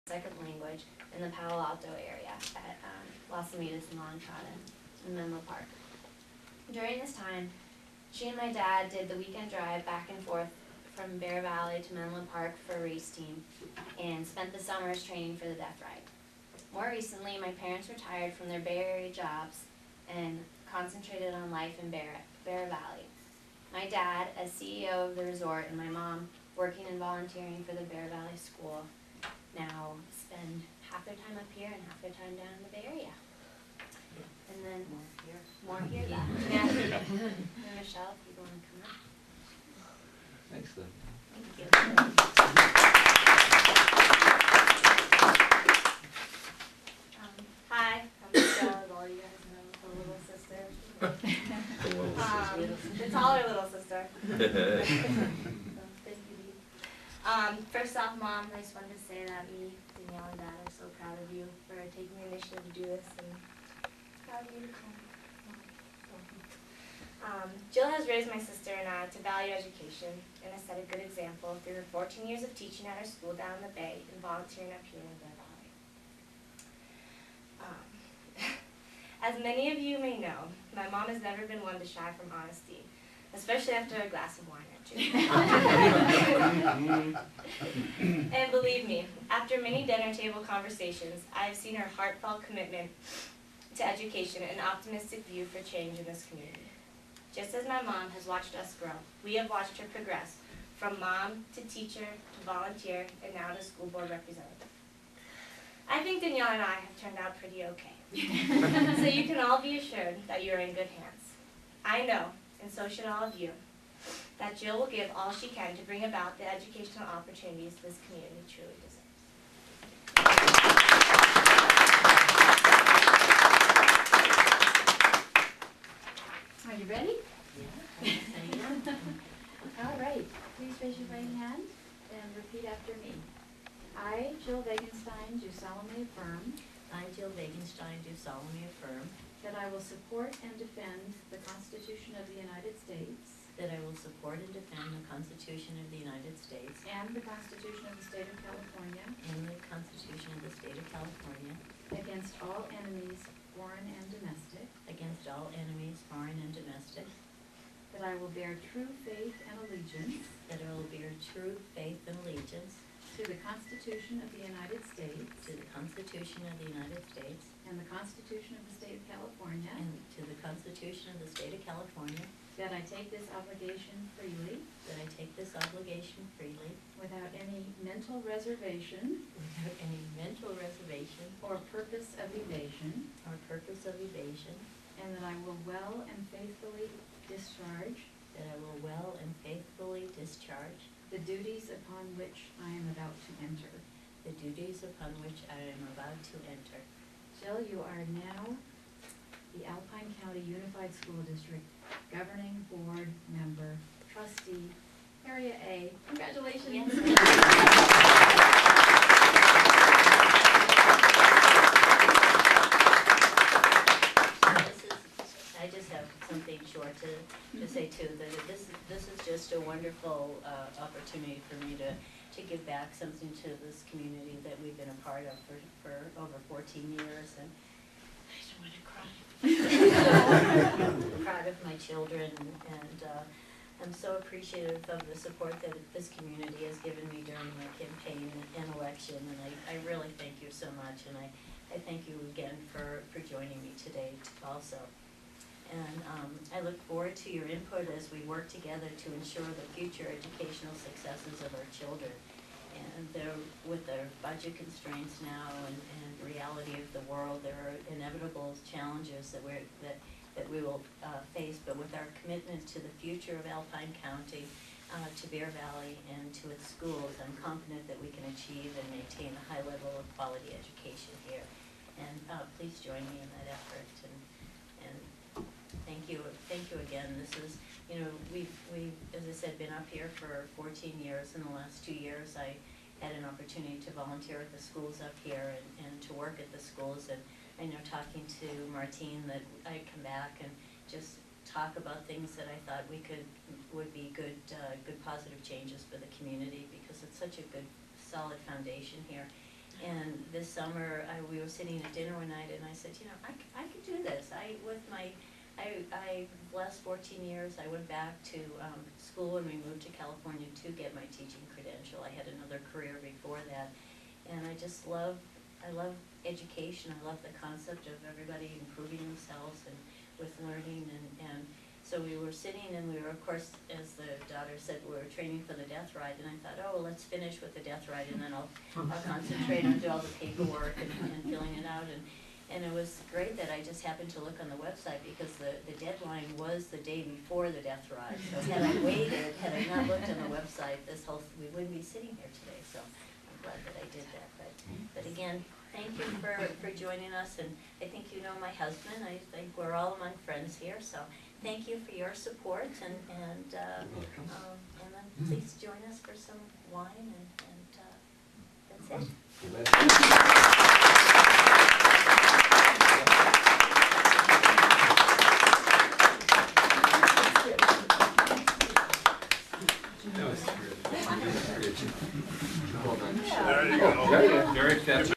second language in the Palo Alto area at Las Amitas and Long Trotton in Menlo Park. During this time, she and my dad did the weekend drive back and forth from Bear Valley to Menlo Park for a race team and spent the summers training for the Death Ride. More recently, my parents retired from their Bay Area jobs and concentrated on life in Bear Valley. My dad as CEO of the resort and my mom working and volunteering for the Bear Valley School now spend half their time up here and half their time down in the Bay Area. And then more here that. Yeah. And Michelle, if you want to come up. Excellent. Thank you. Hi, I'm Michelle, as all you guys know, the little sister. The taller little sister. Thank you. First off, Mom, I just wanted to say that me, Danielle, and Dad are so proud of you for taking the initiative to do this, and proud of you to come. Jill has raised my sister and I to value education and has set a good example through her 14 years of teaching at her school down in the Bay and volunteering up here in Bear Valley. As many of you may know, my mom has never been one to shy from honesty, especially after a glass of wine or two. And believe me, after many dinner table conversations, I have seen her heartfelt commitment to education and optimistic view for change in this community. Just as my mom has watched us grow, we have watched her progress from mom to teacher to volunteer and now to school board representative. I think Danielle and I have turned out pretty okay. So you can all be assured that you're in good hands. I know, and so should all of you, that Jill will give all she can to bring about the educational opportunities this community truly deserves. Are you ready? Yes, I am. All right, please raise your right hand and repeat after me. I, Jill Wagenstein, do solemnly affirm I, Jill Wagenstein, do solemnly affirm that I will support and defend the Constitution of the United States that I will support and defend the Constitution of the United States and the Constitution of the State of California and the Constitution of the State of California against all enemies, foreign and domestic, against all enemies, foreign and domestic, that I will bear true faith and allegiance that I will bear true faith and allegiance to the Constitution of the United States to the Constitution of the United States and the Constitution of the State of California, and to the Constitution of the State of California, that I take this obligation freely that I take this obligation freely without any mental reservation without any mental reservation or purpose of evasion, or purpose of evasion, and that I will well and faithfully discharge that I will well and faithfully discharge the duties upon which I am about to enter. the duties upon which I am about to enter. Jill, you are now the Alpine County Unified School District Governing Board Member, Trustee, Area A. Congratulations. I just have something short to say too, that this is just a wonderful opportunity for me to give back something to this community that we've been a part of for over 14 years, and I don't want to cry. I'm proud of my children, and I'm so appreciative of the support that this community has given me during my campaign and election, and I really thank you so much, and I thank you again for joining me today also. And I look forward to your input as we work together to ensure the future educational successes of our children. And with their budget constraints now and reality of the world, there are inevitable challenges that we will face. But with our commitment to the future of Alpine County, to Bear Valley, and to its schools, I'm confident that we can achieve and maintain a high level of quality education here. And please join me in that effort. And thank you again. This is, we've, as I said, been up here for 14 years. In the last 2 years, I had an opportunity to volunteer at the schools up here and to work at the schools. And I know, talking to Martine, that I'd come back and just talk about things that I thought would be good positive changes for the community, because it's such a good, solid foundation here. And this summer, we were sitting at dinner one night, and I said, you know, I could do this. Last 14 years, I went back to school, and we moved to California to get my teaching credential. I had another career before that, and I love education. I love the concept of everybody improving themselves and with learning, and so we were sitting, and we were, of course, as the daughter said, we were training for the death ride, and I thought, oh, let's finish with the death ride, and then I'll concentrate on do all the paperwork and filling it out, and it was great that I just happened to look on the website, because the deadline was the day before the death ride, so had I waited, had I not looked on the website, we wouldn't be sitting here today, so I'm glad that I did that, but again, thank you for joining us, and I think you know my husband. I think we're all among friends here, so thank you for your support, and then please join us for some wine, and that's it. That was good. Well done. Yeah. There you go. Very catchy.